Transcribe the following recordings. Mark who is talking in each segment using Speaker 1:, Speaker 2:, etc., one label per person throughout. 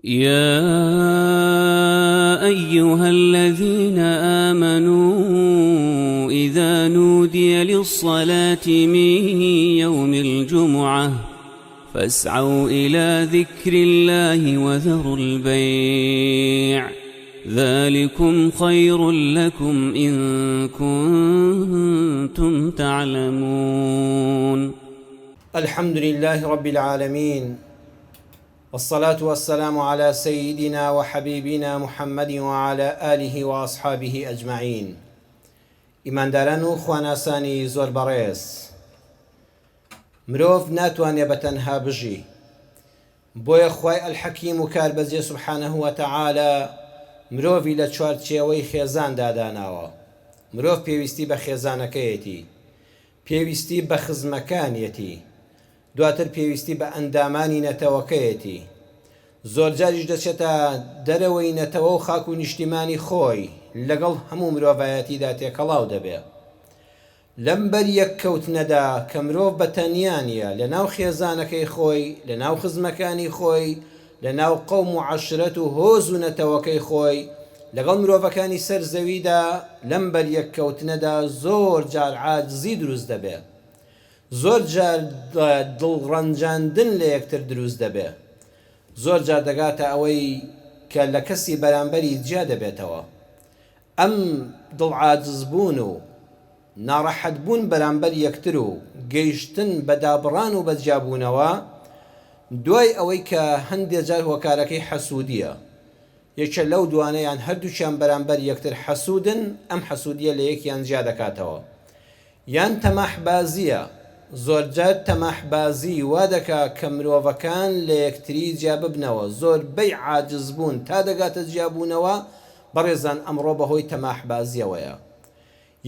Speaker 1: يا أيها الذين آمنوا إذا نودي للصلاة من يوم الجمعة فاسعوا إلى ذكر الله وذروا البيع ذلكم خير لكم إن كنتم تعلمون.
Speaker 2: الحمد لله رب العالمين، والصلاة والسلام على سيدنا وحبيبنا محمد وعلى آله وأصحابه أجمعين. إيمان داران و خواناسانی زۆر بەڕێز، مرۆڤ ناتوانێ بەتەنها بژی، بۆیە خوای ئەلحەکیم و کاربەجێ سوبحانەه وتەعالە مرۆڤی لە چوارچێوەی خێزان داداناوە. مرۆڤ پێویستی بە خێزانەکەیەتی، پێویستی بە خزمەکانیەتی، دواتر پێویستی بە ئەندامانی نەتەوەکەیەتی، زۆر جاریش دەچێتە دەرەوەی نەتەوە و خاک و نیشتیمانی خۆی لەگەڵ هەموو مرۆڤایەتیدا تێکەڵاو دەبێت. لەم بەر یەککەوتنەدا کە مرۆڤ بەتەنیانە لە ناو خێزانەکەی خۆی، لە ناو خزمەکانی خۆی، لە ناو قەوم و عەشرەت و هۆز و نەتەوەکەی خۆی لەگەڵ مرۆڤەکانی سەر زەویدا، لەم بەر یەککەوتنەدا زۆر جار عاجزی دروست دەبێت، زۆر جار دڵڕەنجاندن لە یەکتر دروست دەبێت، زۆر جار دەگاتە ئەوەی کە لە کەسی بەرامبەری جیا دەبێتەوە. ئەم دڵعاجزبوون و ناڕەحەتبوون بەرامبەر یەکتر و گەیشتن بە دابڕان و بەجیابوونەوە دوای ئەوەی کە هەندێک جار هۆکارەکەی حەسوودیە، یەکێ لەو دوانەیان هەردووچیان بەرامبەر یەکتر حەسوودن، ئەم حەسوودیە لە یەکیان جیا دەکاتەوە. یان تەماحبازیە، زۆرجار تەماحبازی وا دەکا کە مرۆڤەکان لە یەکتری جیا ببنەوە، زۆربەی عاجزبوون تا دەگاتە جیابوونەوە. بەڕێزان ئەمڕۆ بەهۆی تەماحبازیەوەیە.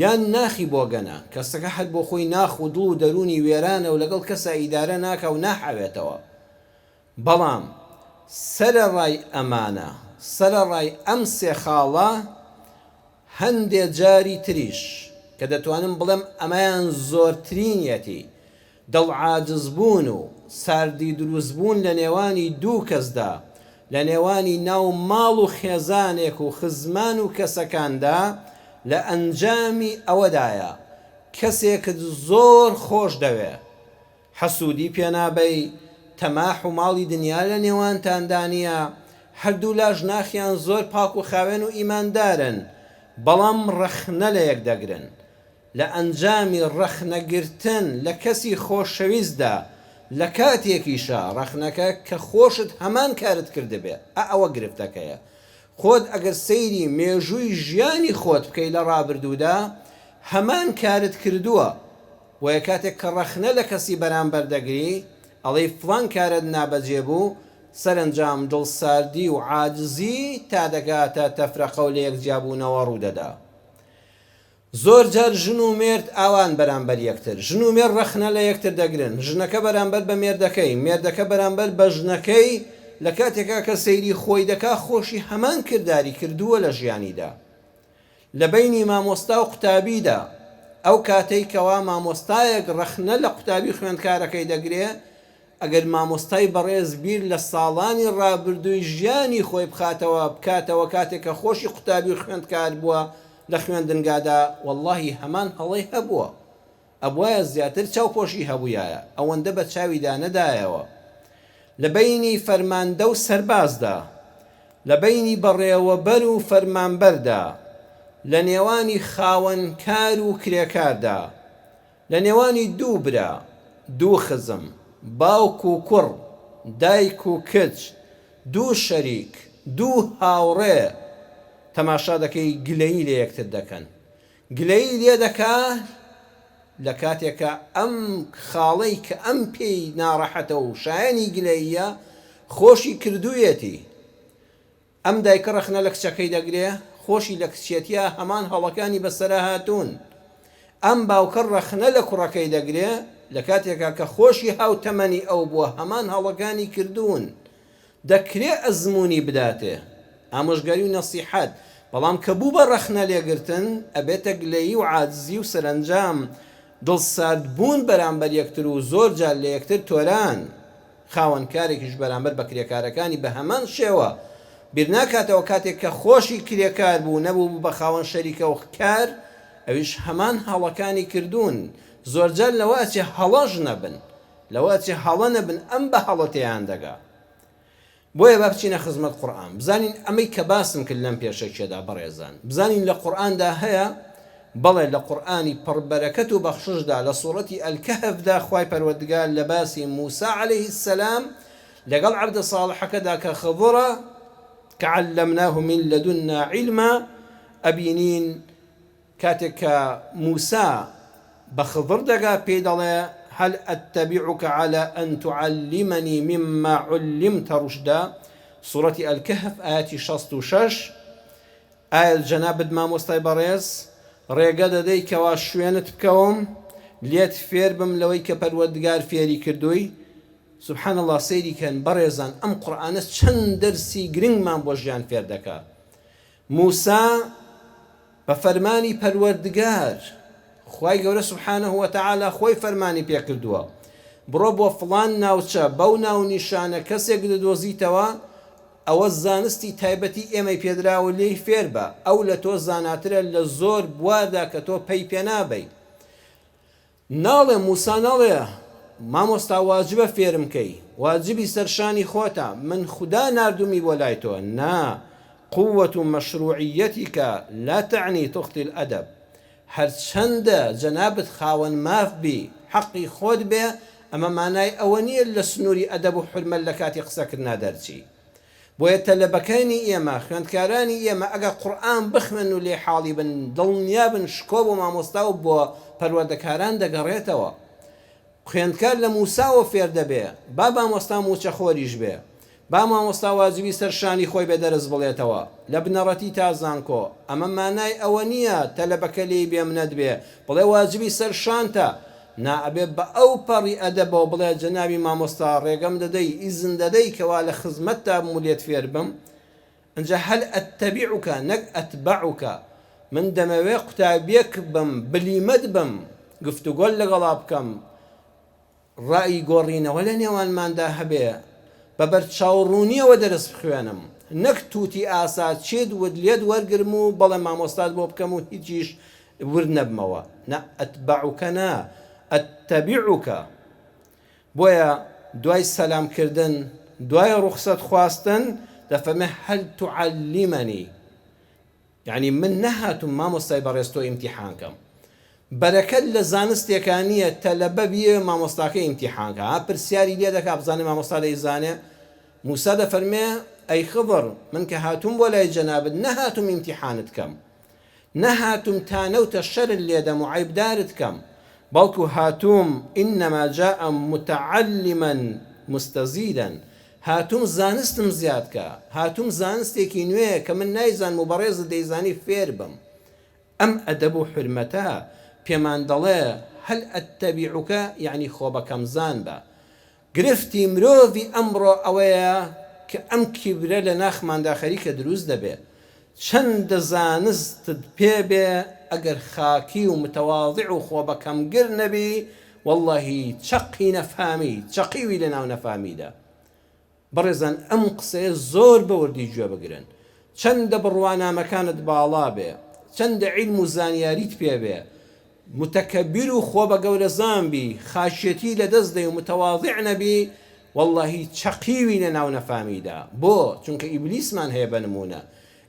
Speaker 2: یان ناخی بۆگەنە، کەسەکە هەر بۆ خۆی ناخ و دڵ و دەرونی وێرانە و لەگەڵ کەسە ئیدارە ناکە و ناحاوێتەوە. بەڵام سەرەڕای ئەمانە، سەرەڕای ئەم سێ خاڵە هەندێک جاری تریش کە دەتوانم بڵێم ئەمەیان زۆرترینیەتی، دڵعاجزبوون و ساردی دروستبوون لە نێوانی دوو کەسدا، لە نێوانی ناو ماڵ و خێزانێک و خزمان و کەسەکاندا لە ئەنجامی ئەوەدایە کەسێکت زۆر خۆش دەوێ، حەسوودی پێنابەی، تەماح و ماڵی دنیا لە نێوانتاندانیە، هەردوو لاژ ناخیان زۆر پاک و خاوێن و ئیماندارن، بەڵام ڕەخنە لە یەک دەگرن. لە ئەنجامی ڕەخنەگرتن لە کەسی خۆشەویستدا لە کاتێکیشە ڕەخنەکە کە خۆشت هەمان کارت کردبێ، ئەوە گرفتەکەیە. خۆت ئەگەر سەیری مێژووی ژیانی خۆت بکەی لە ڕابردوودا هەمان کارت کردووە، وە کاتێک کە ڕەخنە لە کەسی بەرامبەر دەگری ئەڵێی فڵان کارت نابەجێ بوو، سەرنجام دڵساردی و عاجزی تا دەگاتە تەفرەقە و لە یەکجیابوونەوە ڕوودەدا. زۆر جار ژن و مێرد ئاوان بەرامبەر یەکتر، ژن و مێرد ڕەخنە لە یەکتر دەگرن، ژنەکە بەرامبەر بە مێردەکەی، مێردەکە بەرامبەر بە ژنەکەی، لە کاتێکا کە سەیری خۆی دەکا خۆشی هەمان کردداری کردووە لە ژیانیدا. لە بینی مامۆستا و قوتابیدا ئەو کاتەی کەوا مامۆستایەک ڕەخنە لە قوتابی خوێندکارەکەی دەگرێ، ئەگەر مامۆستای بەڕێز بیر لە ساڵانی ڕابردووی ژیانی خۆی بکاتەوە کاتێک کە خۆشی قوتابی خوێندکار بووە لە خوێندنگادا، وەڵڵاهی هەمان هەڵەی هەبووە، ئەبوایە زیاتر چاوپۆشی هەبوویایە، ئەوەندە بە چاویدا نەدایەوە. لە بینی فەرماندە و سەربازدا، لە بینی بەڕێوەبەر و فەرمانبەردا، لە نێوانی خاوەنکار و کرێکاردا، لە نێوانی دوو برا، دوو خزم، باوک و کوڕ، دایک و کچ، دوو شەریک، دوو هاوڕێ، تەماشا دەکەی گلەیی لە یەکتر دەکەن. گلەیی لێ دەکا لە کاتێکە ئەم خاڵەی کە ئەم پێی ناڕەحەتە و شایانی گلەییە خۆشی کردوویەتی. ئەم دایکە ڕەخنە لە کچەکەی دەگرێ، خۆشی لە کچێتیە هەمان هەڵەکانی بەسەرا هاتوون. ئەم باوکە ڕەخنە لە کوڕەکەی دەگرێ، لە کاتێکا کە خۆشی هاوتەمەنی ئەو بووە هەمان هەڵەکانی کردوون. دەکرێ ئەزمموی بداتێ، ئامۆژگاری و نەسیحەت، بەڵام کە بوو بە ڕەخنە لێگرتن ئەبێتە گلەیی و عاجزی و سەرنجام دڵساردبوون بەرامبەر یەکتر و زۆر جار لە یەکتر تۆران. خاوەنکارێکیش بەرامبەر بە کرێکارەکانی بە هەمان شێوە بیر ناکاتەوە کاتێک کە خۆشی کرێکار بوو نەبوو بە خاوەن شەریکە و کار ئەویش هەمان هەڵەکانی کردوون زۆرجار لەوەچێ هەڵەش نەبن لەوەچێ هەڵە نەبن ئەم بە هەڵەتیان دەگا بۆیە با بچینە خزمەت قورئان بزانین ئەمەی کە باسم کرد لەم پێشەکێدا بەڕێزان بزانین لە قورئاندا هەیە بەڵێ لە قورئانی پڕبەرەکەت و بەخششدا لە سوورەتی ئەلکەهفدا خوای پەروەردگار لە باسی موسا عەلەیهی السەلام لەگەڵ عەبدە ساڵحەکەدا کە خضڕە کە عەلەمناه من لەدونا عیلما ئەبینین کاتێک کە موسا بە خضڕ دەگا پێی دەڵێ هل أتبعك على أن تعلمني مما علمت رشدا سورة الكهف آية 66 آية الجناب ما مستي بريز ريقاد ديك واشوينت بكوم ليت فير بم لويك پروردگار فيري كردوي سبحان الله سيري كان بريزان أم قرآن چند درسي گرنگ من بوجيان فير دكا موسى بفرماني پروردگار خوای گەورە سبحانه وتعالى خۆی فەرمانی پێ کردووە بڕۆ بۆ فڵان ناوچە بەو ناو نیشانە کەسێک دەدۆزیتەوە ئەوە زانستی تایبەتی ئێمەی پێدراوە لێی فێر بە ئەو لە تۆ زاناترە لە زۆر بواردا کە تۆ پەی پێ نابەی ناڵێ موسا ناڵێ مامۆستا واجبە فێرم کەی واجبی سەرشانی خۆتە من خوددا نردومی بۆ لای تۆ نا قوة مەشروعیەتیکە لا تعني تختی الأدب هەرچەندە جەنابەت خاوەن ماف بی حەقی خۆت بێ ئەمە مانای ئەوە نییە لە سنووری ئەدەب و حرمەت لە کاتی قسەکردنا دەرچی بۆیە تەلەبەکانی ئێمە خوێندکارانی ئێمە ئەگە قورئان بخوێن و لێ حاڵی بن دڵنیا بن شکۆ بۆ مامۆستا و بۆ پەروەردەکاران دەگەڕێتەوە خوێندکار لە موساوە فێر دەبێ با مامۆستا موچە خۆریش بێ با مامۆستا واجبی سەرشانی خۆی بێ دەرز بڵێتەوە لە بنەڕەتی تا زانکۆ ئەمە مانای ئەوە نییە تەلەبەکە لێی بێمنەت بێ بڵێ واجبی سەرشانتە نائەبێ بە ئەو پەڕی ئەدەبەوە بڵێ جەنابی مامۆستا ڕێگەم دەدەی ئیزن دەدەی کەوا لە خزمەتتا بمولێت فێر بم ئەنجا هەل ئەتەبیعوکە نەک ئەتبەعوکە من دەمەوێ قوتابیەک بم بلیمەت بم گفتوگۆل لەگەڵا بکەم ڕای گۆڕینەوە لە نێوانماندا هەبێ بەبەر چاوڕوونیەوە دەرس بخوێنم نەک تووتی ئاسا چێت ود لێت وەرگرم و بەڵێ مامۆستات بۆ بکەم و هیچیش ور نەبمەوە نە ئەتبەعوکە نا ئەتەبیعوکە بۆیە دوای سەلامکردن دوای ڕوخسەت خواستن دەفەرمێ هەل تعەلیمەنی یعنی من نەهاتوم مامۆستای بەڕێز تۆ ئیمتیحانکەم بەرەکەت لە زانستێکانیە تەلەبە بیە مامۆستاکە ئیمتیحانکە پرسیاری لێ دەکا بزانێ مامۆستا دەیزانێ موسا دەفەرمێ ئەی خضر من کە هاتووم بۆ لای جەنابت نەهاتوم ئیمتیحانت کەم نەهاتوم تانەوتە شەرت لێدەم و عیبدارت کەم بەڵکو هاتووم ئینەما جاء متعلما مستزیدا هاتووم زانستم زیادکە هاتووم زانستێکی نوێ کە من نایزانم و بەڕێزت دەیزانی فێر بم ئەم ئەدەب و حرمەتە پێمان دەڵێ هەل ئەتەبیعوکە یعنی خۆ بەکەم زان بە گرفتی مرۆڤی ئەمڕۆ ئەوەیە کە ئەم کیبرە لە ناخماندا خەریکە دروست دەبێت چەندە زانستت پێ بێ ئەگەر خاکی و متەواضع و خۆ بەکەمگر نەبی واللهی چەقی نەفامی چەقیوی لە ناو نەفامیدا بەڕێزان ئەم قسەیە زۆر بەوردی گوێ بگرن چەندە بڕوانامەکانت باڵا بێ چەندە عیلم و زانیاریت پێ بێ متەکەبیر و خۆ بە گەورە زانبی خاشێتی لە دەست دەی و متەواضع نەبی واللهی چەقیوی لە ناو نەفامیدا بۆ چونکە ئیبلیسمان هەیە بە نمونە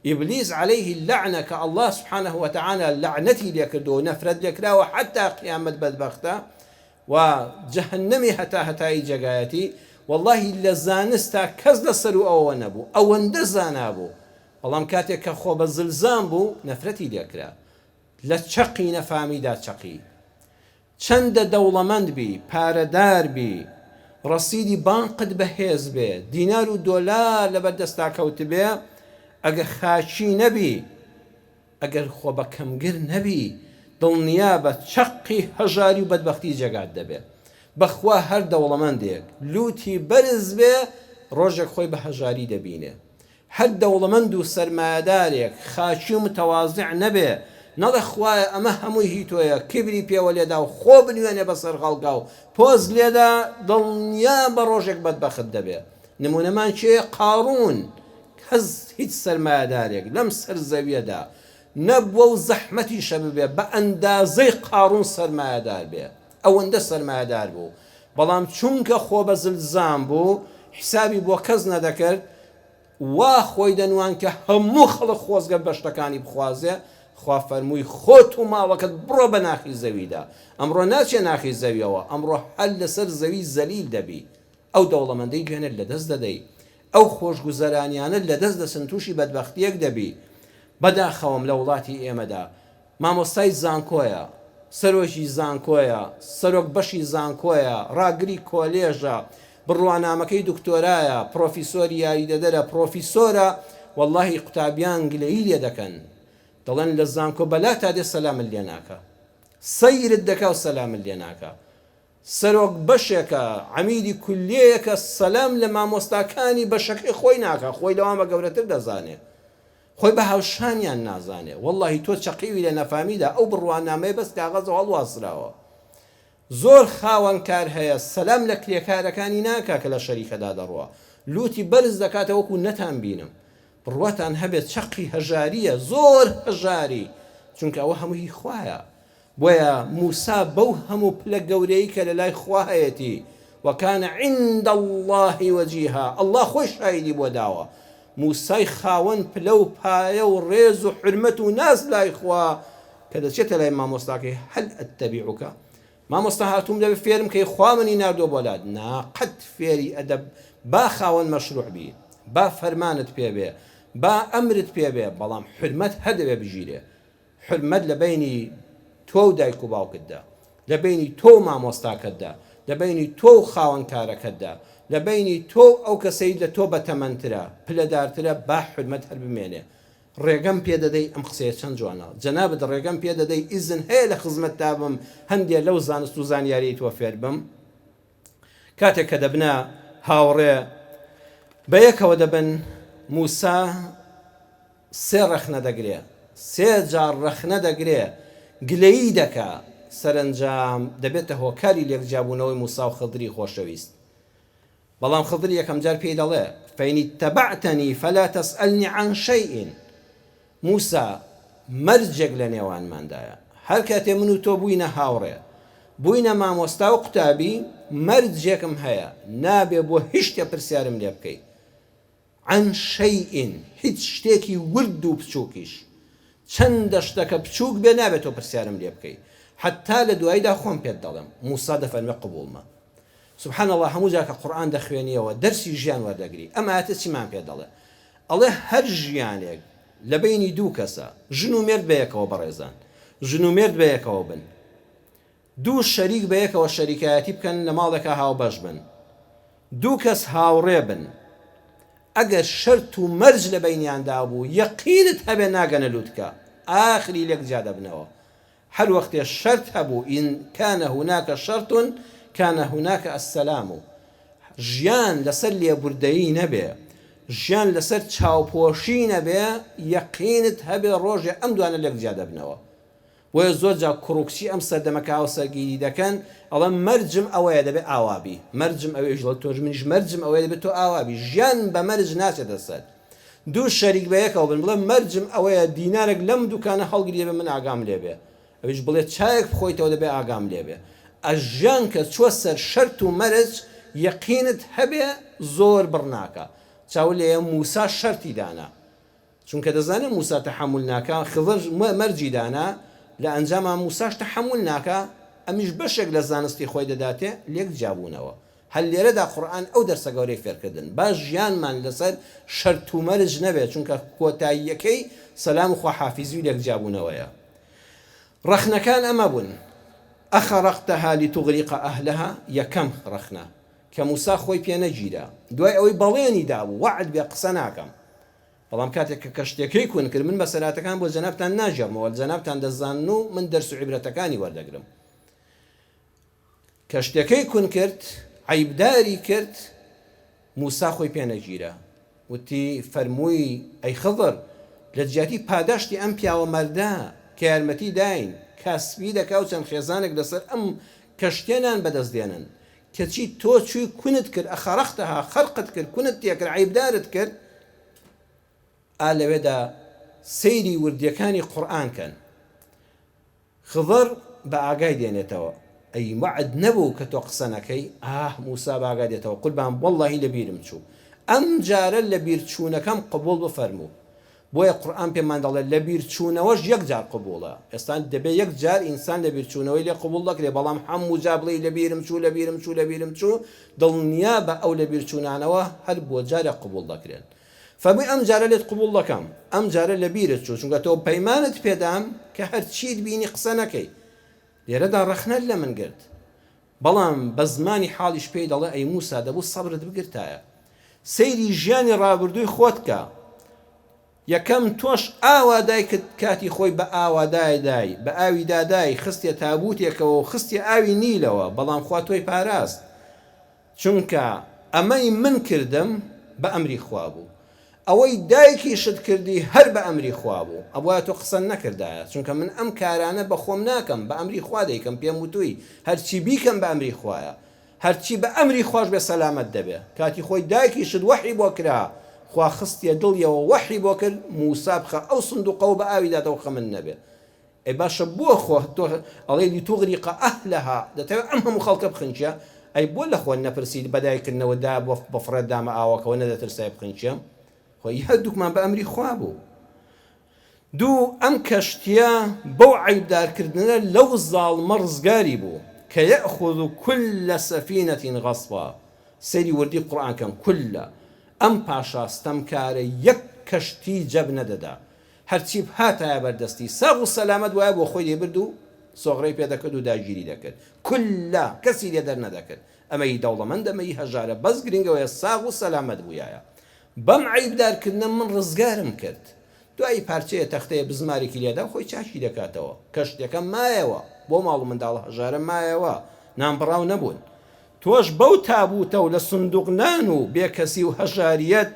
Speaker 2: ئیبلیس عليه اللعنة کە الله سبحانه وتعالى لعنەتی لێ کردو و نەفرەت لێ کراوە حتا قیامەت بەدبەختە و جەهەنەمی هەتا هەتایی جێگایەتی واللهی لە زانستا کەس لەسەر و ئەوە نەبوو ئەوەندە زانابوو بەڵام کاتێک کە خۆ بە زلزان بوو نەفرەتی لێکرا لە چەقی نەفامیدا چەقی چەندە دەوڵەمەند بی پارەدار بی ڕەسیدی بانقت بەهێز بێ دینار و دۆلار لەبەر دەستا کەوت بێ ئەگەر خاچی نەبی ئەگەر خۆ بە کەمگر نەبی دڵنیا بە چەقی هەژاری و بەدبەختی جێگات دەبێت بەخوا هەر دەوڵەمەندێک لوتی بەرز بێ ڕۆژێک خۆی بە هەژاری دەبینێ هەر دەوڵەمەند و سەرمایەدارێک خاچی و متەواضع نەبێ نەڵێ خوایە ئەمە هەمووی هی تۆیە کبری پێوە لێدا و خۆ بنوێنێ بەسەر خەڵکا و پۆز لێدا دڵنیا بە ڕۆژێک بەدبەخت دەبێت. نمونەمان چێ قاڕون کەس هیچ سەرمایەدارێک لەم سەر زەویەدا نەبووە و زەحمەتی شە ببێ بە ئەندازەی قاڕون سەرمایەدار بێ ئەوەندە سەرمایەدار بوو بەڵام چونکە خۆ بە زلزام بوو حسابی بۆ کەس نەدەکرد وا خۆی دەنوان کە هەموو خەڵک خۆزگە بەشتەکانی بخوازێ خوا فەرمووی خۆت و ماڵەکەت بڕۆ بە ناخی زەویدا ئەمڕۆ ناچێ ناخی زەویەوە ئەمڕۆ هەر لەسەر زەوی زەلیل دەبی ئەو دەوڵەمەندەی دوێنێت لەدەست دەدەی ئەو خۆشگوزەرانیانت لەدەست دەسن تووشی بەدبەختیەک دەبی. بەداخەوم لە وڵاتی ئێمەدا مامۆستای زانکۆیە سەرۆکی زانکۆیە سەرۆک بەشی زانکۆیە ڕاگری کۆلێژە بڕوانامەکەی دکتۆرایە پرۆفیسۆری یاریدەدەرە پرۆفیسۆرە واللهی قوتابیان گلەیی لێ دەکەن دەڵێن لە زانکۆ بەلا تا دێ سەلامت لێ ناکە سەیرت دەکا و سەلامت لێ ناکە سەرۆک بەشێکە عەمیدی کولیەیەکە سەلام لە مامۆستاکانی بەشەکەی خۆی ناکە خۆی لەوان بە گەورەتر دەزانێ خۆی بە هاوشانیان نازانێ واللهی تۆ چەقیوی لە نەفامیدا ئەو بڕوانامەیە بەس کاغەزە هەڵواسراوە. زۆر خاوەنکار هەیە سەلام لە کرێکارەکانی ناکا کە لە شەریکەدا دەڕوە لوتی بەرز دەکاتە وەکو نەتان بینم بڕواتان هەبێت چەقی هەژاریە زۆر هەژاری چونکە ئەوە هەمووی خوایە. بۆیە موسا بەو هەموو پلە گەورەی کە لە لای خوا هەیەتی وەکانە عند الله وەجیها الله خۆی شایدی بۆ داوە موسای خاوەن پلە و پایە و ڕێز و حرمەت و ناز لای خوا کە دەچێتە لای مامۆستاکەی هەل ئەتەبیعوکە مامۆستا هاتووم دەبێ فێرم کەی خوا منی ناردۆ بۆ لات ناقەت فێری ئەدەب با خاوەن مەشروع بی با فەرمانت پێ بێ با ئەمرت پێ بێ بەڵام حرمەت هەر دەبێ بژیرێ حرمەت لە بینی تۆ و دایک و باوکتدا لە بینی تۆ و مامۆستاکەتدا لە بینی تۆ و خاوەنکارەکەتدا لە بینی تۆ ئەو کەسەی لە تۆ بەتەمەنترە پلەدارترە با حرمەت هەر بمێنێ ڕێگەم پێ دەدەی ئەم قسەیە چەند جوانە جەنابەت ڕێگەم پێ دەدەی ئیزن هەیە لە خزمەتتا بم هەندێک لەو زانست و زانیاریی تۆ فێر بم کاتێک کە دەبنە هاوڕێ بەیەکەوە دەبن موسا سێ ڕەخنە دەگرێ سێ جار ڕەخنە دەگرێ گلەیی دەکا سەرنجام دەبێتە هۆکاری لێکجیابوونەوەی موسا و خضری خۆشەویست بەڵام خضر یەکەم جار پێی دەڵێ فەین اتبعتنی فلا تسألنی عن شیء موسا مەرجێک لە نێوانماندایە هەر کاتێ من و تۆ بووینە هاوڕێ بووینە مامۆستا و قوتابی مەرجێکم هەیە نابێ بۆ هیچ شتێ پرسیارم لێ بکەی عن شیء هیچ شتێکی ورد و بچووکیش چەندە شتەکە بچووک بێ نابێت تۆ پرسیارم لێ بکەی حتا لە دواییدا خۆم پێت دەڵێم موسا دەفەرمێ قبوڵمە سبحان الله هەموو جاکە قورئان دەخوێنیەوە دەرسی ژیان وەردەگری ئەمە ئاتە چیمان پێ دەڵێ ئەڵێ هەر ژیانێک لە بینی دوو کەسە ژن و مێرد بەیەکەوە بەڕێزان ژن و مێرد بەیەکەوە بن دوو شەریک بەیەکەوە شەریکایەتی بکەن لە ماڵێکە هاوبەش بن دوو کەس هاوڕێ بن ئەگەر شەرت و مەرج لە بینیاندا بوو یەقینت هەبێ ناگەنە لووتکە ئاخری لێک جا دەبنەوە هەر وەختێ شەرت هەبوو ئین کانە هوناکە شەرتون کانە هوناکە ئەسسەلام و ژیان لەسەر لێبوردەیی نەبێ ژیان لەسەر چاوپۆشی نەبێ یەقینت هەبێ ڕۆژێ ئەم دوانە لێک جا دەبنەوە وە زۆر جا کوڕکچی ئەم سەردەمەکە و سەرگیری دەکەن ئەڵێ مەرجم ئەوەیە دەبێت ئاوابی مەرجم ئەوەیش لە تۆژ منیش مەرجم ئەوەیە دەبێت تۆ ئاوابی ژیان بە مەرج ناچێتە سەر دوو شەریک بەیەکەوە بن بڵێ مەرجم ئەوەیە دینارێک لەم دوکانە هەڵگری بێ من ئاگام لێ بێ ئەویش بڵێ چایەک بخۆیتەوە دەبێ ئاگام لێ بێ ئەژیان کە چوە سەر شەرت و مەرج یەقینت هەبێ زۆر بڕناکە چاو لێ موسا شەرتی دانا چونکە دەزانێت موسا تەحەمل ناکە خضر مەرجی دانا لە ئەنجاما موساش تەحەمل ناکە ئەمیش بەشێک لە زانستی خۆی دەداتێ لێک جابوونەوە هەل لێرەدا قورئان ئەو دەرسە گەورەی فێرکردن باش ژیانمان لەسەر شەرت و مەرج نەبێت چونکە کۆتاییەکەی سەلام و خواحافیزی و لێک جابوونەوەیە ڕەخنەکان ئەمە بوون ئەخەرەقتەها لتغریق ئەهلها یەکەم ڕەخنە کە موسا خۆی پێ نەگیرا دوای ئەوەی بەڵێنی دابوو وعد بێ قسە ناکەم بەڵام کاتێک کە کەشتێکەی کون کرد من بەسەراتەکان بۆ جەنابتان ناژێڕمەوە جەنابتان دەزانن و من دەرس و عیبرەتەکانی وەردەگرم کەشتێکەی کون کرد عیبداری کرد موسا خۆی پێ نەگیرا وتی فەرمووی ئەی خضر لە جیاتی پاداشتی ئەم پیاوە مەردا کە یارمەتی داین کاسبی دەکا و چەند خێزانێک لەسەر ئەم کەشتێنان بەدەستدێنن کەچی تۆ چووی کونت کرد ئەخەرەختەها خەرقت کرد کونت تێکرد عیبدارت کرد لەوێدا سەیری وردیەکانی قورئان کەن خضر بە ئاگای دێنێتەوە ئەی وعد نەبوو کە تۆ قسە نەکەی موسا بە ئاگای دێتەوە قوربان وەڵڵاهی لەبیرم چوو ئەم جارە لە بیرچوونەکەم قبول بفەرموو بۆیە قورئان پێمان دەڵێت لە بیرچوونەوەش یەک جار قبوڵە ئێستا دەبێت یەک جار ئینسان لە بیرچوونەوەی لێ قبول دەکرێت بەڵام هەموو جا بڵێ لەبیرم چوو دڵنیا بە ئەو لە بیرچوونانەوە هەر بۆ جارێک قبول دەکرێن فەرمووی ئەم جارە لێت قبول دەکەم ئەم جارە لە بیرت چوو چونکە تۆ پەیمانت پێدام کە هەر چیت بینی قسە نەکەی لێرەدا ڕەخنەت لە من گرت بەڵام بە زمانی حاڵیش پێی دەڵێ ئەی موسا دەبوو سەبرت بگرتایە سەیری ژیانی ڕابردووی خۆت کە یەکەم تۆش ئاوا دایکت کاتی خۆی بە ئاوادای دای بە ئاوی دادای خستێ تابوتێکەوە و خستی ئاوی نیلەوە بەڵام خوا تۆی پاراست چونکە ئەمەی من کردم بە ئەمری خوا بوو ئەوەی دایکی شت کردی هەر بە ئەمری خوا بوو ئەوە تۆ قسە نەکردایە چونکە من ئەم کارانە بە خۆم ناکەم بە ئەمری خوا دەیکەم پێم وتووی هەرچی بیکەم بە ئەمری خوایە هەرچی بە ئەمری خوش بێ سەلامەت دەبێ کاتی خۆی دایکی شت وەحی بۆ کرا خوا خستیە دڵیەوە وەحی بۆ کرد موسا بخە ئەو سندوقەوە بە ئاوی دادەوە خە من نەبێ ئەی باشە بۆ خۆ تۆ ئەڵێ لیتوغریق ئەهلەها دەتەوێت ئەم هەموو خەڵکە بخنچە ئەی بۆ لە خۆ نەپرسید بەدایکردنەوەدا بە فڕێت دامە ئاوەکەوە نەدەترسای بخنچە خۆی هەردووکمان بە ئەمری خوا بوو دوو ئەم کەشتیە بەو عیبدارکردنە لەو زاڵمە ڕزگاری بوو کە یەأخذ كل سەفینەة غەصبا سەیری وردی قورئان کەم كلە ئەم پاشاستەمکارە یەک کەشتی جەب نەدەدا هەرچی هاتایە بەردەستی ساغ و سەلامەت وایە بۆ خۆی لێبرد و سۆغڕەی پێدەکرد و داگیری دەکرد كلە کەسی لێ دەرنەدەکرد ئەمەی دەوڵەمەند ئەمەی هەژارە بەس گرنگەوەیە ساغ و سەلامەت بوویایە بەم عیبدارکردنە من ڕزگارم کرد دوایی پارچەیە تەختەیە بزمارێکی لێدا خۆی چاشی دەکاتەوە کەشتەکە مایەوە بۆ ماڵ و منداڵ هەژارە مایەوە نانبڕاو نەبوون تۆش بەو تابوتە و لە سندوقنان و بێکەسی و هەژاریەت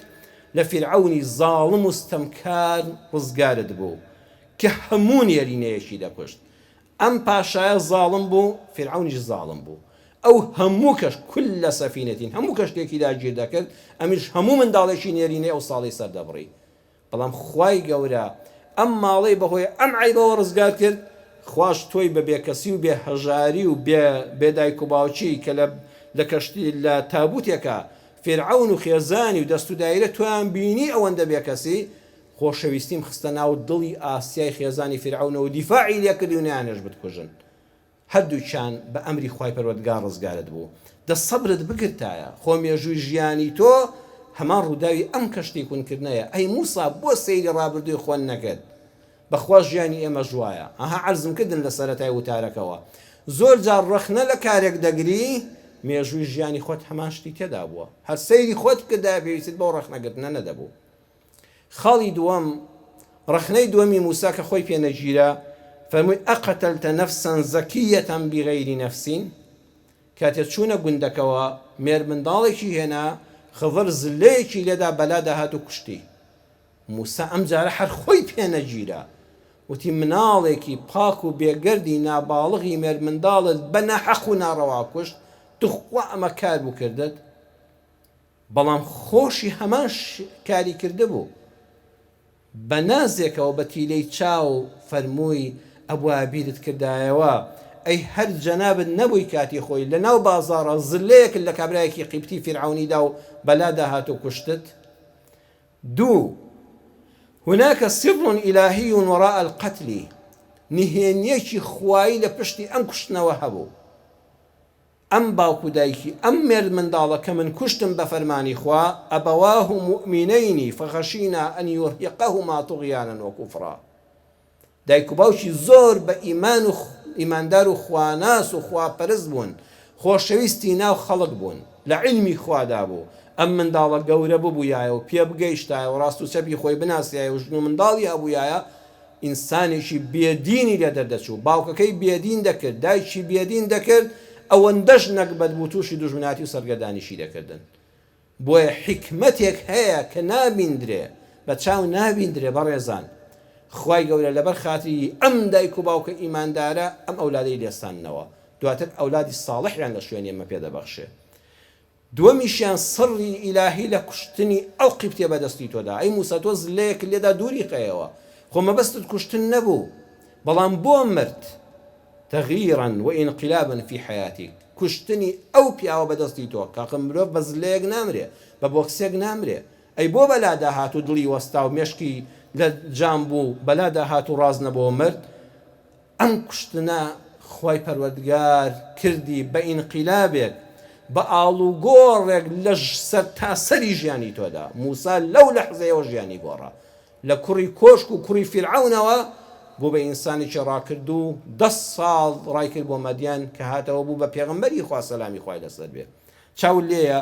Speaker 2: لە فیرعەونی زاڵم و ستەمکار ڕزگارت بوو کە هەموو نێرینەیەکی دەکوشت ئەم پاشایە زاڵم بوو فیرعەونیش زاڵم بوو ئەو هەموو کەش كل سەفینەتین هەموو کەشتێکی داگیر دەکرد ئەمیش هەموو منداڵێکی نێرینەی ئەو ساڵی سەردەبڕی بەڵام خوای گەورە ئەم ماڵەی بەهۆی ئەم عیبەوە ڕزگار کرد خوش تۆی بە بێکەسی و بێ هەژاری و بێدایک و باوچی کە لە کەشتی لە تابوتێکە فیرعەون و خێزانی و دەست و دایرە تۆیان بینی ئەوەندە بێکەسی خۆشەویستیم خستە ناو دڵی ئاسیای خێزانی فیرعەونەوە و دیفاعی لێ کردی و نیانێش بتکوژن هەردووچیان بە ئەمری خوای پەروەردگار ڕزگارت بوو دە سەبرت بگرتایە خۆ مێژووی ژیانی تۆ هەمان ڕووداوی ئەم کەشتی کونکردنەیە ئەی موسا بۆ سەیری ڕابردووی خۆن نەکرد بەخوا ژیانی ئێمە ژوایە ئەها عەرزم کردن لە سەرەتای وتارەکەوە زۆر جار ڕەخنە لە کارێک دەگری مێژووی ژیانی خۆت هەمان شتی تێدا بووە هەر سەیری خۆت کردای پێویستت بەو ڕەخنەگرتنە نەدەبوو خاڵی دووەم ڕەخنەی دووەمی موسا کە خۆی پێنەگیرە فەرمووی ئەقەتەلتە نەفسا زەکیەتەن بغەیری نەفسین کاتێک چوونە گوندەکەوە مێر منداڵێکی هێنا خضر زلەیەکی لێدا بەلا داهات و کوشتی موسا ئەم جارە هەر خۆی پێنەگیرە وتی مناڵێکی پاک و بێگەردی ناباڵغی مێر منداڵت بە نەحەق و ناڕەوا کوشت توخوا ئەمە کار بوو کردت بەڵام خۆشی هەمان کاری کرده بوو بە نازێکەوە بە تیلەی چاو فەرمووی ئەبووە بیرت کردایەوە ئەی هەر جەنابت نەبووی کاتی خۆی لە ناو بازاڕە زلەیەک لە کابرایەکی قیبتی فیرعەونیدا و بەلادا هات و کوشتت دوو هناك سر إلهي وراء القتل نهێنیەکی خوایی لە پشتی ئەم کوشتنەوە هەبوو ئەم باوکو دایکی ئەم مێرد منداڵە کە من کوشتم بە فەرمانی خوا ئەبەواه مؤمنەینی فەخەشینا ئەن یوڕهقەهما طغیانا وەکوفرا دایک و باوکی زۆر بە ئیمان و ئیماندار و خواناس و خواپەرست بوون خۆشەویستی ناو خەڵک بوون لە عیلمی خوادا بوو ئەم منداڵە گەورە ببوویایە و پێ بگەیشتایە و ڕاست و چەپی خۆی بناسیایە و ژن و منداڵی هەبوویایە ئینسانێکی بێدینی لە دەردەچوو باوکەکەی بێدین دەکرد دایکی بێدین دەکرد ئەوەندەش نەکبەت بوو تووشی دوژمناتی و سەرگەردانیشی دەکردن بۆیە حکمەتێک هەیە کە نابیندرێ بە چاو نابیندرێ بەڕێزان خوای گەورە لەبەر خاتری ئەم دایک و باوکە ئیماندارە ئەم ئەولادەی لێستاننەوە دواتر ئەولادی ساڵحیان لە شوێنی ئێمە پێدەبەخشێ. دووەمیشیان سڕی ئیلاهی لە کوشتنی ئەو قیبتێ بەدەستی تۆدا. ئەی موسا تۆ زلەیەک لێدا دووری قەیەوە، خۆ مەبەستت کوشتن نەبوو، بەڵام بۆ مرد تەغییرا وئینقلابا فی حیاتیک، کوشتنی ئەو پیاوە بەدەستی تۆ کاکە مرۆڤ بە زلەیەک نامرێ، بە بۆکسێک نامرێ. ئەی بۆ بەلادا هات و دڵی وەستا و مێشکی لە جام بوو بەلادا هات و ڕاز نەبەوە مرد. ئەم کوشتنە خوای پەروەردگار کردی بە ئینقلابێک، بە ئاڵ و گۆڕێک لە سەر تا سەری ژیانی تۆدا. موسا لەو لەحزەیەوە ژیانی گۆڕا، لە کوڕی کۆشک و کوڕی فیرعەونەوە بۆ بە ئینسانێکی ڕاکرد و 10 ساڵ ڕای کرد بۆ مەدیان کە هاتەوە بوو بە پێغەمبەری خوا سەلامی خوای لەسەر بێ. چاو لێیە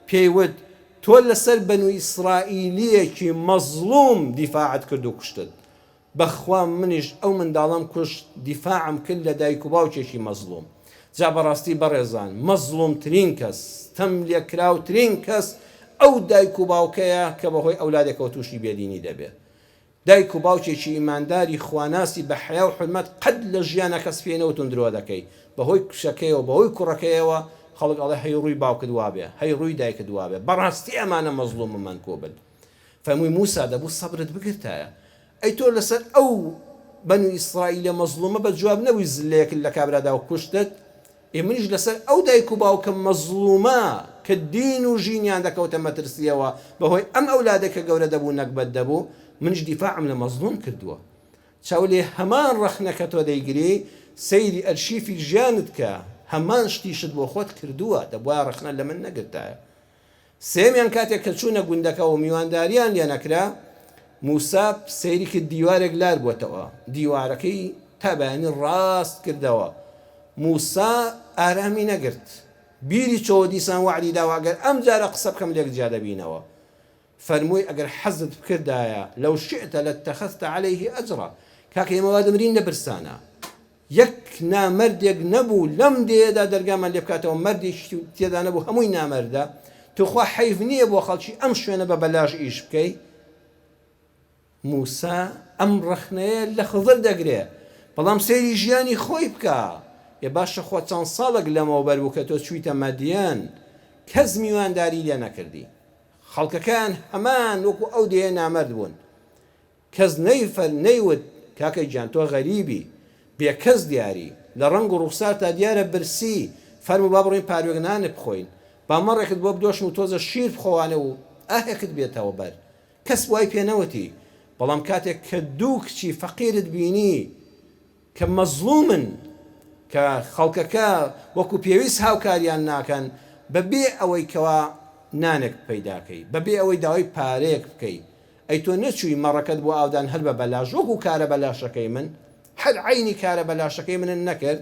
Speaker 2: پێیوت تۆ لەسەر بەنو ئیسرائیلیەکی مەزلوم دیفاعت کرد و کوشتت، بەخوا منیش ئەو منداڵم کوشت دیفاعم کرد لە دایک و باوکێکی مەزلوم. جا بەڕاستی بەڕێزان مەزلومترین کەس، تەم لێکراوترین کەس ئەو دایک و باوکەیە کە بەهۆی ئەولادێکەوە تووشی بێدینی دەبێت. دایک و باوکێکی ئیمانداری خواناسی بە حیا و حرمەت قەت لە ژیانە کەس پێنەوە تونندرۆ دەکەی، بەهۆی کشەکەیەوە بەهۆی کوڕەکەیەوە خەڵک ئەڵێ هەی ڕووی باوکت وابێ، هەی ڕووی دایکت وابێ. بەڕاستی ئەمانە مەزلوممان کۆبن. فەرمووی موسا دەبوو سەبرت بگرتایە. ئەی تۆ لەسەر ئەو بەنو ئیسرائیلە مەزلومە بە جواب نەبووی زلەیەک لە کابرادا و کوشتت، منیش لەسەر ئەو دایک و باوکە مەزلومە کە دین و ژینیان دەکەوتە مەترسیەوە بەهۆی ئەم ئەولادێکە گەورە دەبوو نەکبەت دەبوو، منیش دیفاعم لە مەزلوم کردووە. چاو لێ هەمان ڕەخنەکە تۆ دەیگری سەیری ئەرشیفی ژیانت کە هەمان شتیشت بۆ خۆت کردووە، دەبووە ڕەخنە لە من نەگرتایە. سێمیان کاتێک کە چوونە گوندەکە و میوانداریان لێ نەکرا، موسا سەیری کرد دیوارێک لار بووەتەوە، دیوارەکەی تابانی ڕاست کردەوە. موسا ئارامی نەگرت، بیری چۆ دیسان وعدی داواگەر ئەم جارە قسە بکەم لێک جا دەبینەوە. فەرمووی ئەگەر حەزت بکردایە لەو شئتە لەتەخەذتە عەلەیه ئەجڕا، کاکە ئێمە وا دەمرین لە برسانە. یەک نامەردێک نەبوو لەم دێدا دەرگامان لێ بکاتەوە، مەردێکی تێدا نەبوو، هەمووی نامەردە. توخوا حەیف نییە بۆ خەڵکی ئەم شوێنە بە بەلاژ ئیش بکەی. موسا ئەم ڕەخنەیە لە خضر دەگرێ، بەڵام سەیری ژیانی خۆی بکە. ێ باشە خۆ چەند ساڵێک لەمەوە بەر بوو کە تۆ چوویتە مەدیان کەس میوانداری لێ نەکردی، خەڵکەکان هەمان وەکو ئەو دێ نامەرد بوون، کەس نەیوت کاکەی جان تۆ غەریبی بێ کەس دیاری لە ڕەنگ و ڕوخسار تا دیارە برسی، فەرموو با بڕۆین پاروێگنانت بخۆین، با مەڕێکت بۆ بدۆشم و تۆزە شیر بخۆوانە و ئاهێکت بێتەوە بەر. کەس وای پێنەوەتی، بەڵام کاتێک کە دوو کچی فەقیرت بینی کە مەزلومن، کە خەڵکەکە وەکو پێویست هاوکاریان ناکەن، بەبێ ئەوەی کەوا نانێک پەیداکەی، بەبێ ئەوەی داوای پارەیەک بکەی، ئەی تۆ نەچووی مەڕەکەت بۆ ئاودان هەر بە بەلاژ وەکو کارە بەلاشەکەی من، هەر عینی کارە بەلاشەکەی منن نەکرد،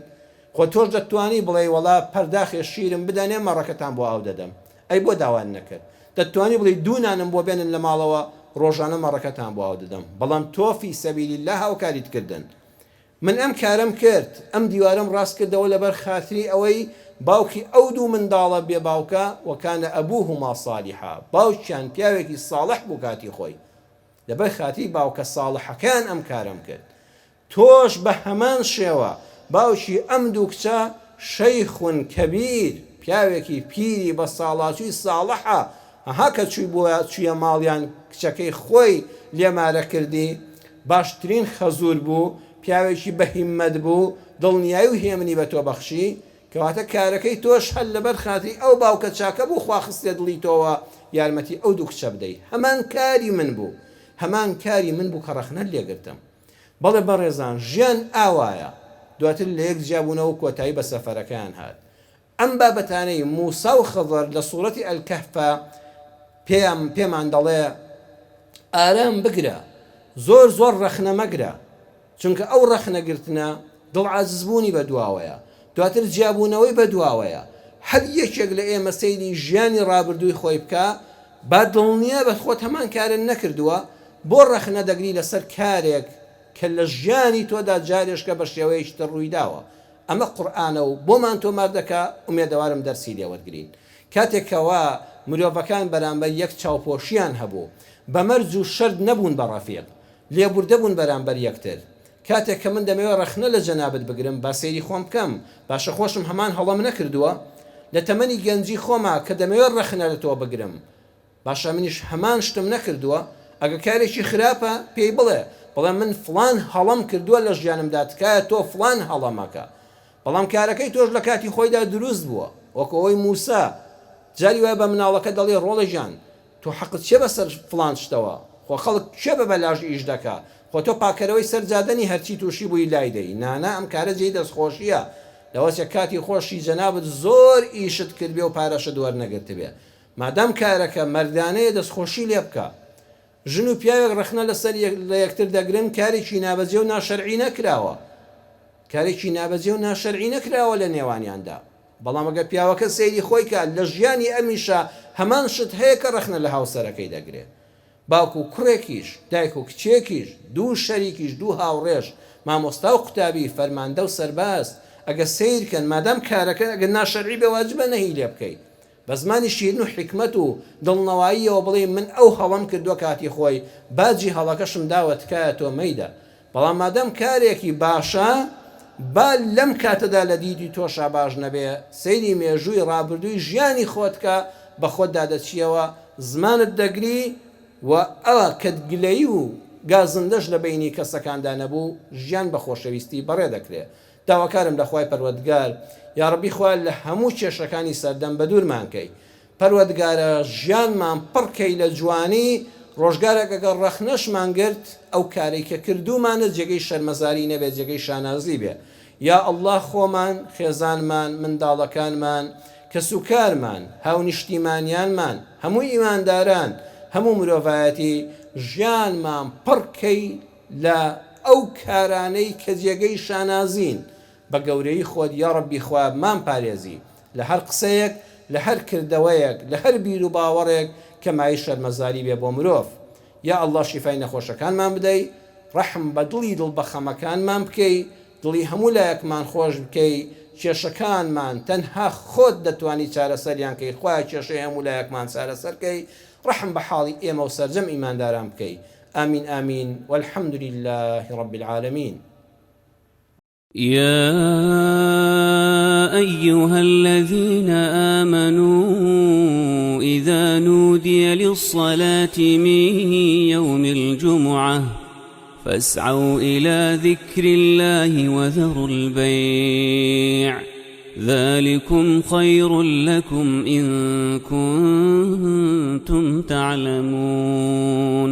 Speaker 2: خۆ تۆش دەتوانی بڵێ وەڵا پەرداخێ شیرم بدەنێ مەڕەکەتان بۆ ئاو دەدەم، ئەی بۆ داوان نەکرد. دەتوانی بڵێ دوونانم بۆ بێنن لە ماڵەوە ڕۆژانە مەڕەکەتان بۆ ئاو دەدەم، بەڵام تۆ فی سەبیلیلله هاوکاریت کردن. من ئەم کارم کرد، ئەم دیوارم ڕاست کردەوە لەبەر خاتری ئەوەی باوکی ئەو دوو منداڵە بێ باوکە وەکانە ئەبوهما صالحا، باوکیان پیاوێکی ساڵح بوو کاتی خۆی، لەبەر خاتری باوکە ساڵحەکان ئەم کارم کرد. تۆش بە هەمان شێوە باوکی ئەم دوو کچە شەیخون کەبیر، پیاوێکی پیری بە ساڵاچووی ساڵحە، ئەها کە چووی بۆ چوویە ماڵیان کچەکەی خۆی لێمارە کردی، باشترین خەزور بوو، پیاوێکی بە هیممەت بوو، دڵنیایی و هێمنی بە تۆ بەخشی، کەواتە کارەکەی تۆش هەر لەبەر خاتری ئەو باوکە چاکە بوو خواخستێ دڵی تۆوە یارمەتی ئەو دوو کچە بدەی. هەمان کاری من بوو، هەمان کاری من بوو کە ڕەخنەت لێگرتم. بەڵێ بەڕێزان ژیان ئاوایە، دواتر لە یەک جیابوونەوە کۆتایی بە سەفەرەکان هات. ئەم بابەتانەی موسا و خەضەر لە سوورەتی ئەلکەهفە پێمان دەڵێ ئارام بگرە، زۆر زۆر ڕەخنە مەگرە، چونکە ئەو ڕەخنەگرتنە دڵعاززبوونی بە دواوەیە، دواتر جیابوونەوەی بە دواوەیە. هەر یەکێک لە ئێمە سەیری ژیانی ڕابردووی خۆی بکە، با دڵنیە بە خۆت هەمان کارن نەکردووە، بۆ ڕەخنە دەگری لەسەر کارێک کە لە ژیانی تۆدا جارێشکە بە شێوەیەشتە ڕوویداوە. ئەمە قورئانە و بۆمان تۆمار دەکا، ئومێدەوارم دەرسی لێوەرگرین. کاتێکەوە مرۆڤەکان بەرامبەر یەک چاوپۆشیان هەبوو، بە مەرج و شەرد نەبوون بە ڕەفیق، لێبوردە بوون بەرامبەر یەکتر. کاتێک کە من دەمەوێت ڕەخنە لە جەنابەت بگرم با سەیری خۆم بکەم، باشە خۆشم هەمان هەڵەم نەکردووە لە تەمەنی گەنجی خۆما کە دەمەوێت ڕەخنە لە تۆ بگرم، باشە منیش هەمان شتم نەکردووە. ئەگە کارێکی خراپە پێی بڵێ من فلان هەڵەم کردووە لە ژیانمدا، تکایە تۆ فلان هەڵەمەکە، بەڵام کارەکەی تۆش لە کاتی خۆیدا دروست بووە. وەکو ئەوەی موسا جاری وایە بە مناڵەکە دەڵێ ڕۆڵە ژیان تۆ حەقت چێ بەسەر فلان شتەوە، خۆ خەڵک چێ بە بەلاژ ئیش دەکا، خۆ تۆ پاکەرەوەی سەرجادنی هەرچی تووشی بووی لای دەی. نانا ئەم کارە جێی دەستخۆشیە، لەوەسێ کاتی خۆشی جەنابەت زۆر ئیشت کردبێ و پارەشت وەرنەگرت بێ، مادام کارەکە مەردانەیە دەستخۆشی لێ بکە. ژن و پیاوێک ڕەخنە لەسەر لە یەکتر دەگرن، کارێکی نابەجێ و ناشەرعی نەکراوە، کارێکی نابەجێ و ناشەرعی نەکراوە لە نێوانیاندا. بەڵام ئەگە پیاوەکە سەیری خۆی کە لە ژیانی ئەمیشە هەمان شت هەیە کە ڕەخنە لە هاوسەرەکەی دەگرێت، باوکو و کوڕێکیش، دایک و کچێکیش، دوو شەریکیش، دوو هاوڕێژ، مامۆستا و قوتابی، فەرماندە و سەرباز، ئەگە سیرکەن مادام کارەکە ئەگە ناشەرعی بێ واجبە نەهی لێ بکەیت، بە زمانی شیرین و حکمت و دڵنەواییەوە بڵێ من ئەو هەڵەم کردووە کاتی خۆی، باجی هەڵەکەشم داوە تکایە تۆ مەیدە. بەڵام مادام کارێکی باشە با لەم کاتەدا لە دیدی تۆشا باش نەبێ، سەیری مێژووی ڕابردووی ژیانی خۆتکە بە خۆتدا دەچیەوە، زمانت دەگری و ئەوە کەت گلەیی و گازندەش لە بینی کەسەکاندا نەبوو، ژیان بە خۆشەویستی بەڕێ دەکرێت. داواکارم لە خوای پەروەردگار یا ڕەبی خوا لە هەموو کێشەکانی سەردەم بە دوورمانکەی، پەروەردگارە ژیانمان پڕکەی لە جوانی، ڕۆژگارێک ئەگەر ڕەخنەشمان گرت ئەو کارێک کە کردومانە جێگەی شەرمەزاری نەبێت، جێگەی شانازی بێ. یا ئەڵڵا خۆمان، خێزانمان، منداڵەکانمان، کەسوکارمان، هاونیشتیمانیانمان، هەموو ئیمانداران، هەموو مرۆڤایەتی ژیانمان پڕکەی لە ئەو کارانەی کە جێگەی شانازین، بە گەورەی خۆت یا ڕەبی خوا مان پارێزی لە هەر قسەیەک، لە هەر کردەوەیەک، لە هەر بیر و باوەڕێک کە مای شەرمەزاری بێ بۆ مرۆڤ. یا ئەڵڵا شیفای نەخۆشەکانمان بدەی، ڕەحم بە دڵی دڵبەخەمەکانمان بکەی، دڵی هەموو لایەکمان خۆش بکەی، کێشەکانمان تەنها خۆت دەتوانی چارەسەریان کەی، خوای کێشەی هەموو لایەکمان چارەسەرکەی، ڕەحم بە حاڵی ئێمە و سەرجەم ئیمانداران بکەی. آمين آمين والحمد لله رب العالمين.
Speaker 1: يا أيها الذين آمنوا إذا نودي للصلاة من يوم الجمعة فاسعوا إلى ذكر الله وذروا البيع ذلكم خير لكم إن كنتم تعلمون.